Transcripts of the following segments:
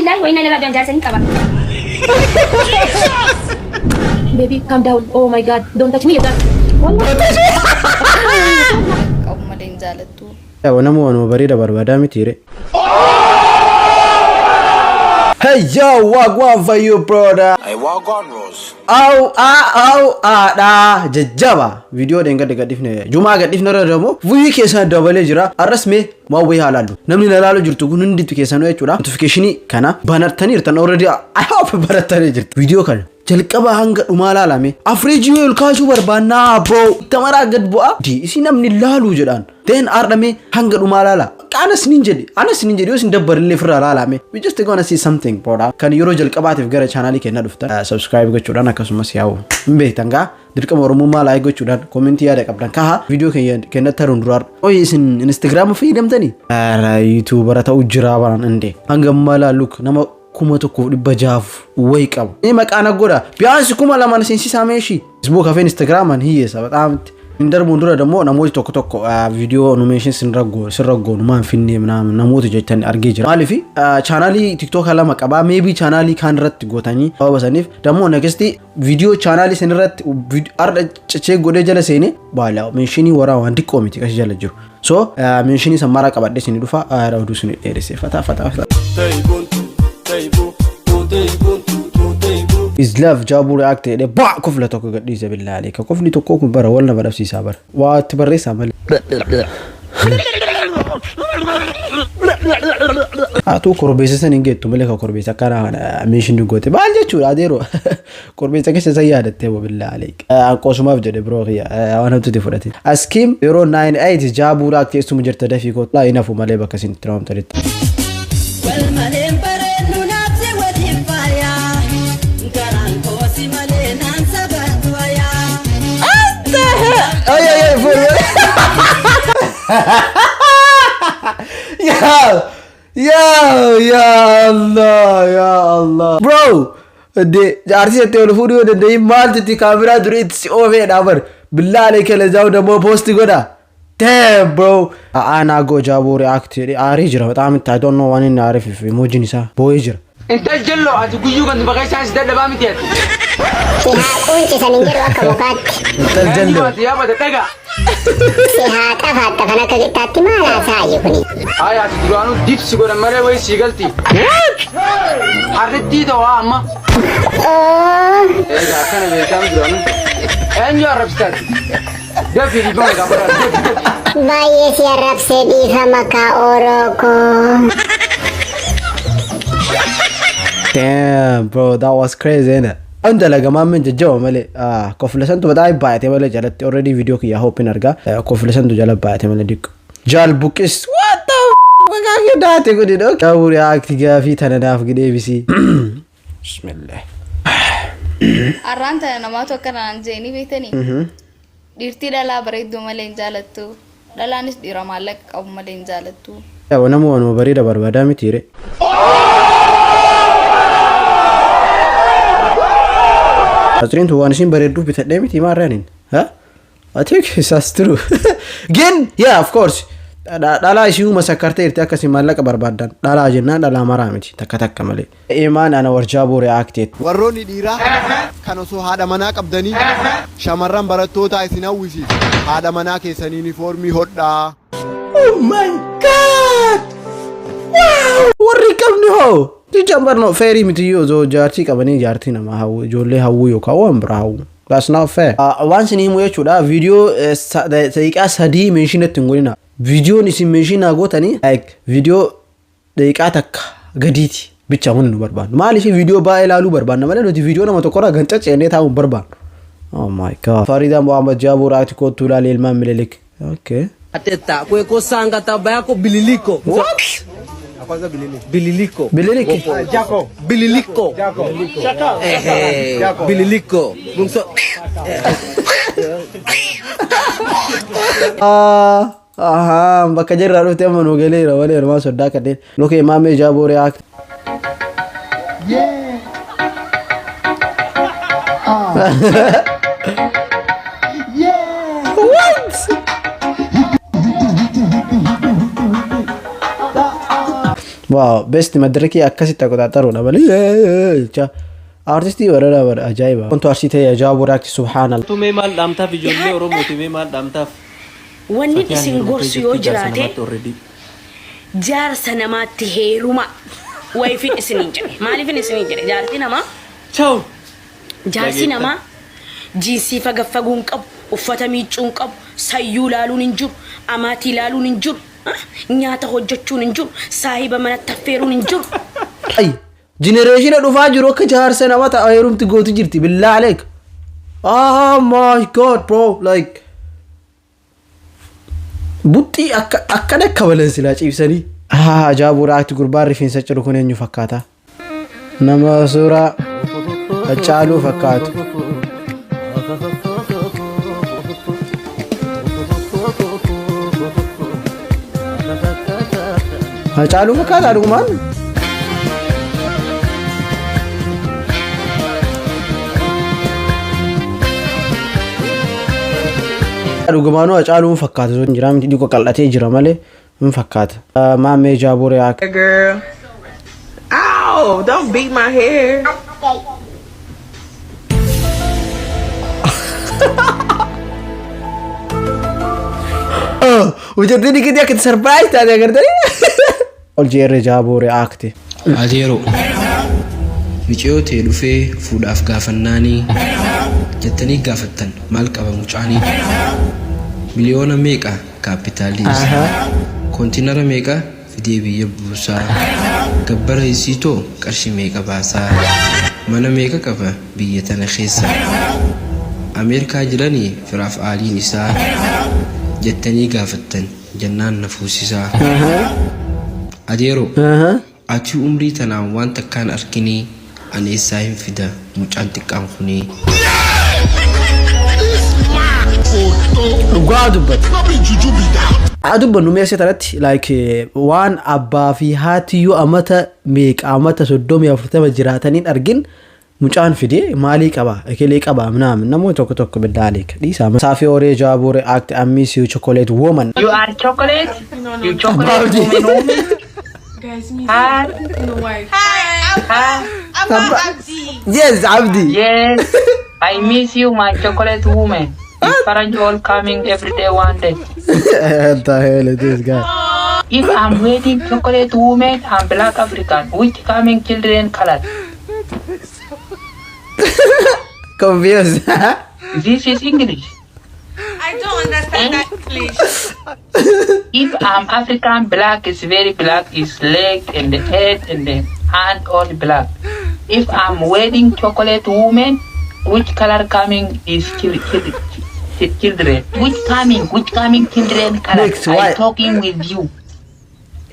لله وإنا إليه راجعون جالسين كبا. Baby, calm down. Oh my God, don't touch me. Kau maling jalan tu. Ya, wana barida barbada mitire. Hey yo, wagwan for you brother. Hey, wagwan Rose. Da jajjaba video denga daga difne juma ga difne ramo wuyi ke sa dabale jira arrasme ma wuyi halalu namni nalalu jirtu gunun ditu ke sanu yachuda notification kana banartani irtan already I hope banartani jirtu video kan jalqaba hanga dumala lame afreji wel kashu barbana bro tamara gad bu'a di isi namni lalu jidan then ardame hanga dumala la anas ninjedi yosin dabbar le fira lame we just gonna see something brother kan yoro jalqabatif gara channel ke na dufta subscribe ga chudana kasuma siyawo mbe tanga dirqam oromo mala ay go chudan comment ya da qabdan ka video ke na tarun durar o isin Instagram fi demtani ara YouTube rata ujira baran inde hanga mala look nama kuma to ko dibajaf way qab ni makana goda biyansi kuma laman sinsi same shi Facebook ka Instagram an hiye sabatam indar mundura damo namoti tokko video animation sinrago man finne namoti jetan argeja malifi channeli TikTok ala makaba maybe channeli kan rat gotani basanif damo next video channeli sinrat arda cece gode jala sene bala menshini wara wandi committee kashi jala jiru so menshini samara kabadde sini dufa rawdu sini edese fata is love jabu react de ba kufla to ko gadise billahi alayka kufli to ko ko bara wala ba nafsi sabar wa tabarrisa mal atu korbese sen ingetu maleka korbese kana mention gote ba aljechu adero korbese ke sayada te billahi alayka qosuma bjede bro ya wana tuti furati askim 098 jabu react isu mujarta dafi ko la inafu maleba kasin tram tarit Ya Allah bro de artist te video de mal ti camera durit over dabar billahi alayka la jaw de mo post goda damn bro ana go jabu react arijra batam I don't know one in arif emoji nisa boyjra انت جلو اتقيو كنت بغي ساس ده بامتيت كنت سننجر وكمكات انت جلو يا بدا دغا سيها كفات فانا كجتاتي ما لا سايبني هاي اتدرانو ديبس غور مره وي سيغلتي حردي دو اما ايه ده كان بيتام درانو انجو ربستات ده في دي بقى بايس يا ربستي فمكا اوروكو Damn, bro, that was crazy, innit? Anda laga mamen jajo male koflesan to badai baate male jalat already video ki ya hope narga koflesan to jala baate male dik jal bukis what the ga ke date ko dido kawuri aktiga fi tanadaf gide bisi bismillah Arranta nama to kana anjeni betani dirti dala bareedu malen jalattu dalanis diramalak aw malen jalattu ya wana mo barida barbada mitire Atrin to one sim baredu bit demit imarranin ha I think it's true again yeah of course dala ishu masakarte irta kasi malaka barbadan dala jinna dala maramiti takatakka male iman ana warjabu reacted warroni dira kanoso hada mana qabdani shamarran barattoota isinawisi hada mana keessani uniformi hodha oh my god wow warri kamni ho ti jambar no fairy mitiyo zo jarti kabani jarti na ma hawo jolle hawo yo kawo ambrawo that's not fair once ni mu yachuda video daqiqa sadi mention tingulina video ni sim mention agotani like video daqiqa takka gaditi bicha hunnu barban mali shi video ba ilalu barban male no video na matokora gantace ne ta barban oh my god Farida Muhammad Jabu React ko tulal ilman milelik okay ateta ko sanga tabayako bililiko what kwanza bililiko Jaco bililiko bililiko bungso aha mbaka jirra rote mano gele wale ma sodda kade loke imame Jabu React واو بيست مدركي أكاسي تقطعترو نبلي artistii warra bara ajaa'iba wantu arsitee ajaa'ibu raakti subhaanallah tumee maal dhaamtaaf ijoollee oromoo tumee maal dhaamtaaf wanni isin gorsu yoo jiraate jaarsa namaatti heeruma wayifin isiniin jedhe maaliifin isiniin jedhe jaarsi namaa ciao jaarsi namaa jiinsii fagaffaguun qabu uffata miicuun qabu sayyuu laaluun hin jiru amaatii laaluun hin jiru nyaata hojjechuun hin jiru saahiba manatti affeeruun hin jiru generation dhufaa jiru akka jaarsa nama ta'a heerumti gootu jirti billah aleek oh my god bro like butti akka balan silaa ciibsanii ajaa'ibu raakti gurbaan rifeensa ciru kun eenyu fakkaata nama suuraa Haacaaluu fakkaatu Haacaaluu fakkaata dhugumaan dhugumaanuu Haacaaluu fakkaata sun jira miti dhiko qal'atee jira malee hin fakkaata maammee jaaburee akka girl ow don't beat my hair Hojjettiin dikiti akka surprise taate agartanii ol jeerre jaaburee akte Adeero Michiyoo ta'e dhufee fuudhaaf gaafannaanii jettanii gaafattan maal qaba mucaanii miliyoona meeqa kaapitaaliis kontiinara meeqa fidee biyya buusaa gabbara isiitoo qarshii meeqa baasaa mana meeqa qaba biyya tana keessa Ameerikaa jiranii firaaf aaliin isaa jettanii gaafattan jannaan na fuusisaa Adeero ati umrii tanaan waan takkaan arginii ani eessaa hin fida mucaan xiqqaan kunii Adubbannu meeshaa tanatti like waan abbaa fi haatiyyuu amata meeqa amata 30-40 jiraataniin argin mucaan fide maalii qaba ekelee qaba namoonni tokko tokko biddaaleka dhiisa Saafii Oree Jaaburee act I miss you chocolate woman You are chocolate you chocolate woman guys me Hi. no wife Hi. Yes Abdi Yes I miss you my chocolate woman If Faraj all coming every day one day What the hell is this guy If I'm waiting chocolate woman I'm black African which coming children color Confused This is English I don't understand that English If I'm African black is very black is leg and the head and the hand all black If I'm wedding chocolate woman which color coming is children which coming children color Next, why? I'm talking with you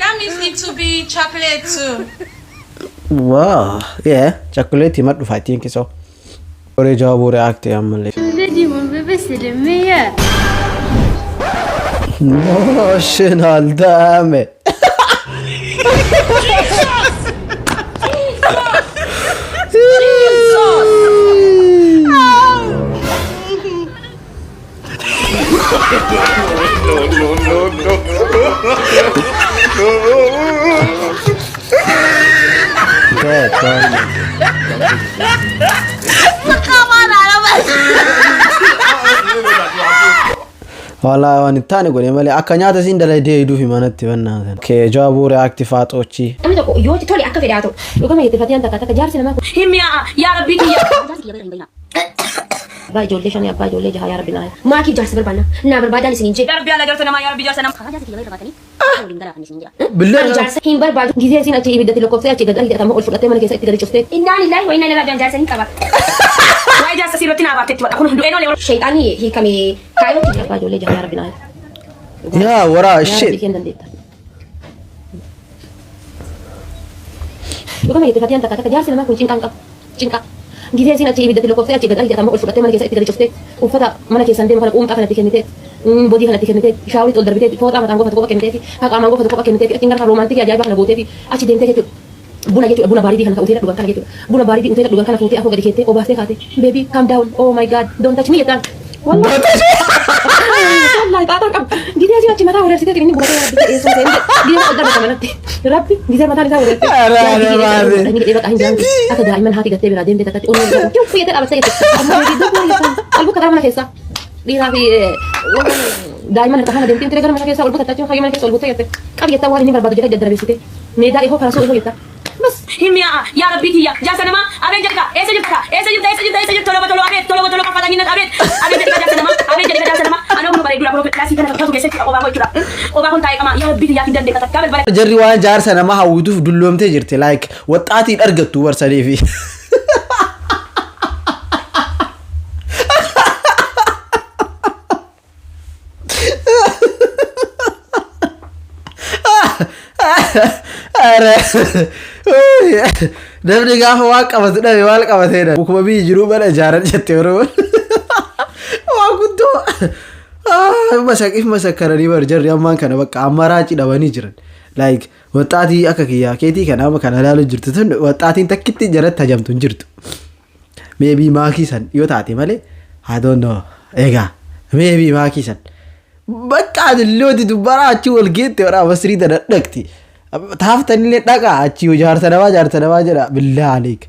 that means it to be chocolate too Wow yeah chocolate madu I think so Oree Jaaburee act ammalle Lady mon bébé c'est le meilleur Emotional damn it Wala wanitaani gone male akka nyaata siin daladee hiduufi manatti bannaasan kee Jaaburee act faaxoochi Namni tokko yoo tole akka fedhaa ta'u dhugama itti fatiyaan takka jaarsi namaa kun himya yaa rabbii kiyya abbaa ijoollee shanii abbaa ijoollee jahaa yaa rabbi naa maakii jaarsi barbaanna naa barbaadaan isin hin jedhe darbi ala garta namaa yaa rabbii jaarsa namaa billee jaarsa hin barbaadu gisee isin achi ibiddatti lakkoofsee achi gadi hidhatama ol fudhattee mana keessa itti gadi cuftee innaa lillahi wa innaa ilaihi raaji'uun jaarsa hin qaba waa'ee jaarsa siirratti naa baaftetti wadha kun du'een olee shayxaanii hiikamee kaayootti abbaa ijoollee jahaa yaa rabbi naa yaa waraa shit dhugama itti fatiyaan takka jaarsi namaa kun cinqaan qaba cinqaa gisee isin achi ibiddatti lakkoofsee achi gadi hidhatama ol fudhattee mana keessa itti gadi cuftee uffata mana keessan deema kana quumxaa kanatti kennitee bodii kanatti kennitee shaawwitti ol darbitee fooxaa mataan gofa tokko kennitee fi haqaamaan gofa tokko kennitee fi ittiin gara roomaantikii ajaa'ibaa kana gootee fi achi deemtee jechuudha buna jechuudha buna baaridii kana uteela dhugan kana jechuudha buna baaridii uteela dhugan kana fuutee afur gadi keettee obaaftee kaatee baby calm down oh my god don't touch me jedhaan والله طاطا قب جدي أجي أجي متى ورثت كني بقول يا ربي إيش سويت جدي أقدر بتمنى ربي جدي متى لسه ورثت أكيد دائما هاتي قتي برادين بتتاتي أقول كيف في تلعب سيد أبوك ترى من كيسة دي هذه دائما نتحمل دينتين ترى من كيسة أقول تتاتي خلي من كيسة أقول تيجي أبي يتوه إني برباد جدا جدا بيسيتي نيدا إيه هو فراسو إيه يتا بس هم يا ربي يا جالسة ما أبي جلك إيش جبت تلو كفالا هنا أبي جلك جالسة ما أبي جلك جالسة ما أنا أقول بريء برا كلاسيك أنا كذا كيسة أو بقول كذا أو بقول تاي كمان يا ربي يا كذا دكتور كابل برا جري وان جارسة ما هودوف دلهم تجرتي لايك وطعتي أرجعت ورسالي في namni gaafa waan qabatu dhabe maal qabateedha bukuma biyyi jiruu mana ijaaran jette yeroo waa guddoo masaqiif masakkaranii bar jarri ammaan kana bakka amma raacii dhabanii jiran like waxaatii akka kiyyaa keetii kana amma kana ilaalu jirtu tun waxaatiin takkitti jaratti hajamtu hin jirtu maybe maakii san yoo taate malee I don't know egaa maybe maakii san bakka adillooti dubbaraa achi wal geette waraa masrii tana dhaqti taaftanii dhaqa achi jaarsa namaa jedha billaa aleek